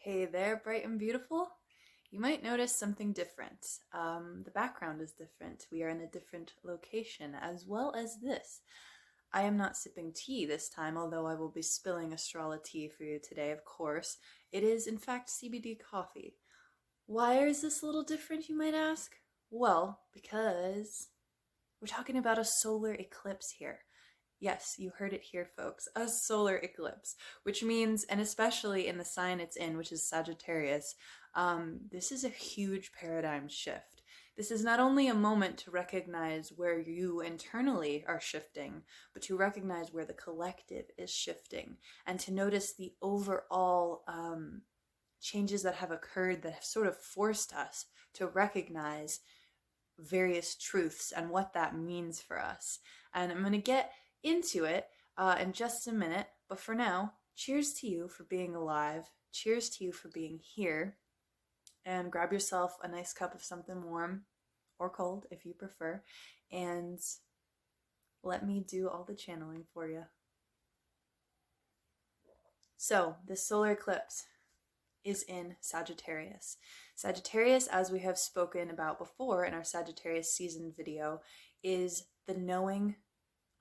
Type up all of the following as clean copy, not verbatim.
Hey there, bright and beautiful. You might notice something different. The background is different. We are in a different location, as well as this. I am not sipping tea this time, although I will be spilling Astrala tea for you today, of course. It is, in fact, CBD coffee. Why is this a little different, you might ask? Well, because we're talking about a solar eclipse here. Yes, you heard it here, folks. A solar eclipse, which means, and especially in the sign it's in, which is Sagittarius, this is a huge paradigm shift. This is not only a moment to recognize where you internally are shifting, but to recognize where the collective is shifting and to notice the overall changes that have occurred that have sort of forced us to recognize various truths and what that means for us. And I'm going to get into it in just a minute, but for now, cheers to you for being alive. Cheers to you for being here. And grab yourself a nice cup of something warm or cold if you prefer, and let me do all the channeling for you. So, this solar eclipse is in Sagittarius. Sagittarius, as we have spoken about before in our Sagittarius season video, is the knowing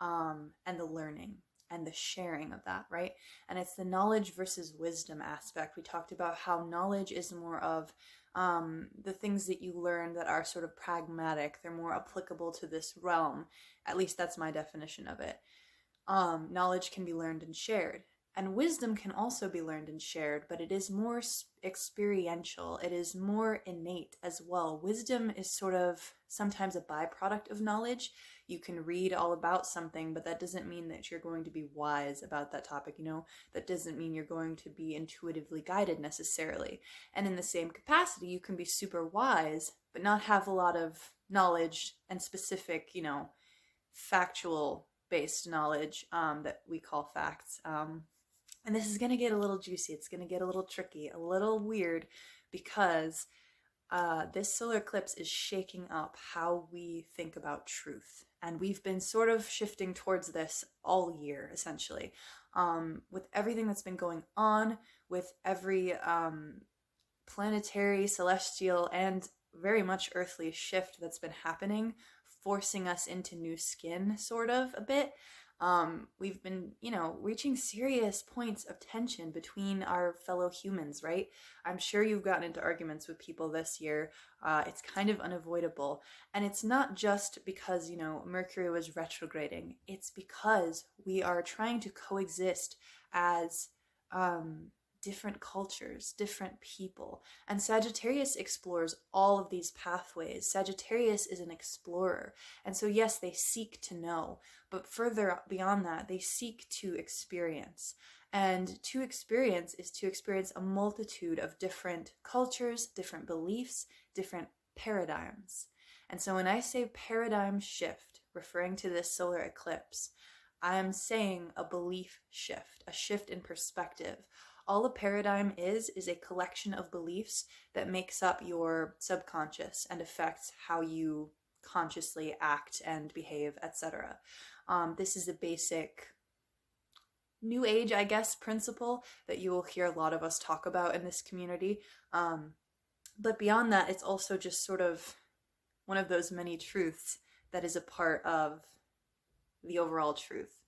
and the learning and the sharing of that, right? And it's the knowledge versus wisdom aspect. We talked about how knowledge is more of the things that you learn that are sort of pragmatic. They're more applicable to this realm. At least that's my definition of it. Knowledge can be learned and shared. And wisdom can also be learned and shared, but it is more experiential. It is more innate as well. Wisdom is sort of sometimes a byproduct of knowledge. You can read all about something, but that doesn't mean that you're going to be wise about that topic, That doesn't mean you're going to be intuitively guided necessarily. And in the same capacity, you can be super wise, but not have a lot of knowledge and specific, factual based knowledge that we call facts. And this is going to get a little juicy. It's going to get a little tricky, a little weird, because this solar eclipse is shaking up how we think about truth. And we've been sort of shifting towards this all year, essentially. With everything that's been going on, with every planetary, celestial, and very much earthly shift that's been happening, forcing us into new skin, sort of, a bit. We've been, reaching serious points of tension between our fellow humans, right? I'm sure you've gotten into arguments with people this year. It's kind of unavoidable. And it's not just because, Mercury was retrograding. It's because we are trying to coexist as different cultures, different people. And Sagittarius explores all of these pathways. Sagittarius is an explorer. And so, yes, they seek to know, but further beyond that, they seek to experience. And to experience is to experience a multitude of different cultures, different beliefs, different paradigms. And so when I say paradigm shift, referring to this solar eclipse, I'm saying a belief shift, a shift in perspective. All a paradigm is a collection of beliefs that makes up your subconscious and affects how you consciously act and behave, etc. This is a basic new age, I guess, principle that you will hear a lot of us talk about in this community. But beyond that, it's also just sort of one of those many truths that is a part of the overall truth.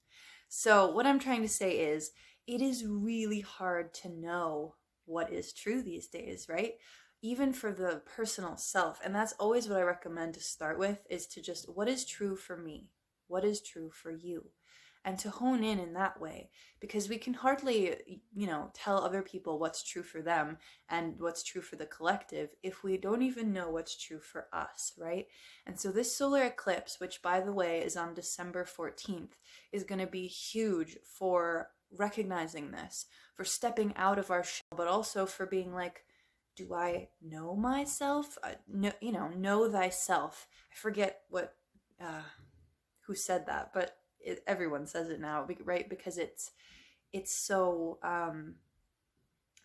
So what I'm trying to say is, it is really hard to know what is true these days, right? Even for the personal self. And that's always what I recommend to start with, is to just, what is true for me? What is true for you? And to hone in that way, because we can hardly, tell other people what's true for them and what's true for the collective if we don't even know what's true for us, right? And so this solar eclipse, which by the way is on December 14th, is going to be huge for recognizing this, for stepping out of our shell, but also for being like, do I know myself? Know thyself. I forget who said that, but everyone says it now, right? Because it's so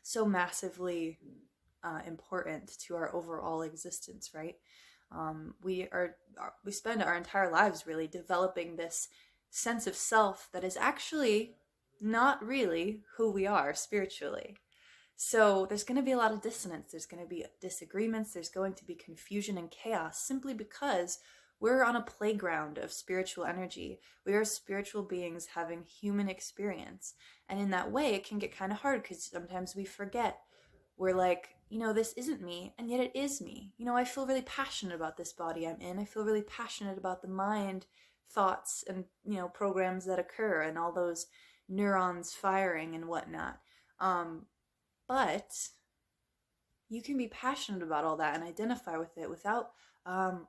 so massively important to our overall existence, right? We spend our entire lives really developing this sense of self that is actually not really who we are spiritually. So there's going to be a lot of dissonance. There's going to be disagreements. There's going to be confusion and chaos simply because we're on a playground of spiritual energy. We are spiritual beings having human experience. And in that way, it can get kind of hard because sometimes we forget. We're like, this isn't me, and yet it is me. I feel really passionate about this body I'm in. I feel really passionate about the mind, thoughts, and, programs that occur and all those neurons firing and whatnot. But you can be passionate about all that and identify with it without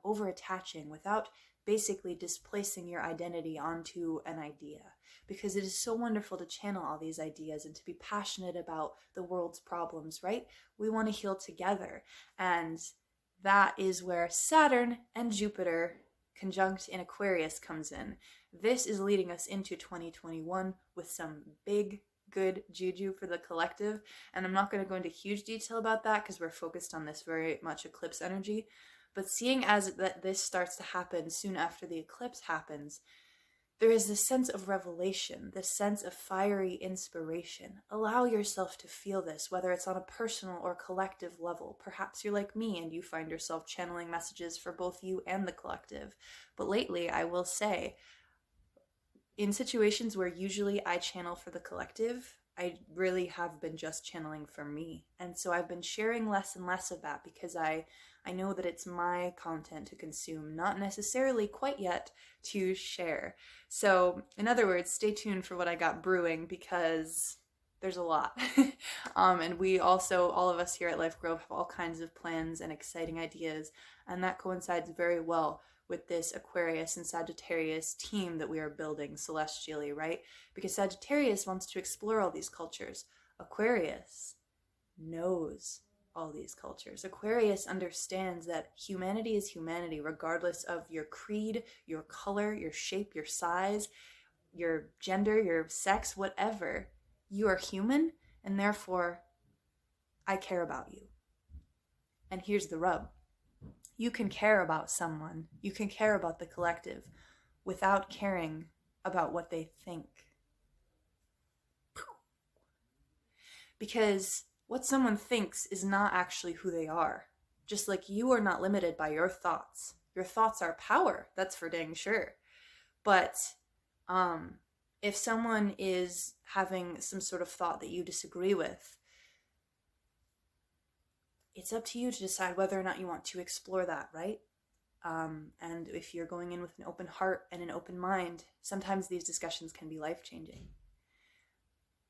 over attaching, without basically displacing your identity onto an idea. Because it is so wonderful to channel all these ideas and to be passionate about the world's problems, right? We want to heal together. And that is where Saturn and Jupiter conjunct in Aquarius comes in. This is leading us into 2021 with some big good juju for the collective, and I'm not going to go into huge detail about that because we're focused on this very much eclipse energy. But seeing as that this starts to happen soon after the eclipse happens, there is this sense of revelation, this sense of fiery inspiration. Allow yourself to feel this, whether it's on a personal or collective level. Perhaps you're like me and you find yourself channeling messages for both you and the collective. But lately, I will say, in situations where usually I channel for the collective, I really have been just channeling for me. And so I've been sharing less and less of that because I know that it's my content to consume, not necessarily quite yet to share. So in other words, stay tuned for what I got brewing because there's a lot. And we also, all of us here at LifeGrove, have all kinds of plans and exciting ideas. And that coincides very well with this Aquarius and Sagittarius team that we are building celestially, right? Because Sagittarius wants to explore all these cultures. Aquarius knows all these cultures. Aquarius understands that humanity is humanity, regardless of your creed, your color, your shape, your size, your gender, your sex, whatever. You are human, and therefore, I care about you. And here's the rub. You can care about someone, you can care about the collective without caring about what they think. Because what someone thinks is not actually who they are. Just like you are not limited by your thoughts. Your thoughts are power, that's for dang sure. But if someone is having some sort of thought that you disagree with, it's up to you to decide whether or not you want to explore that, right? And if you're going in with an open heart and an open mind, sometimes these discussions can be life-changing.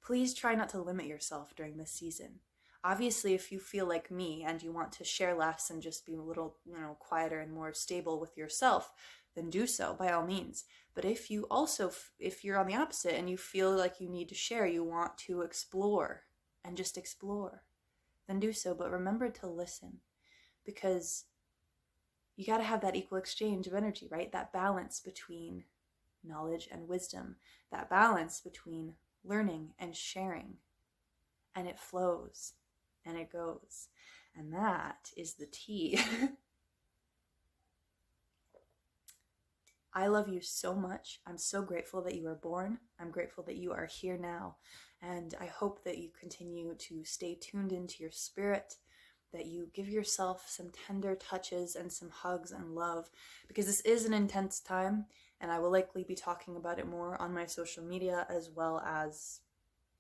Please try not to limit yourself during this season. Obviously, if you feel like me and you want to share less and just be a little, quieter and more stable with yourself, then do so by all means. But if you're on the opposite and you feel like you need to share, you want to explore and just explore, then do so. But remember to listen, because you got to have that equal exchange of energy, right? That balance between knowledge and wisdom, that balance between learning and sharing, and it flows and it goes. And that is the tea. I love you so much. I'm so grateful that you were born. I'm grateful that you are here now. And I hope that you continue to stay tuned into your spirit, that you give yourself some tender touches and some hugs and love, because this is an intense time, and I will likely be talking about it more on my social media, as well as,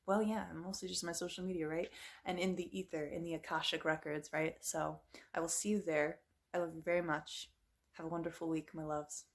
mostly just my social media, right? And in the ether, in the Akashic records, right? So I will see you there. I love you very much. Have a wonderful week, my loves.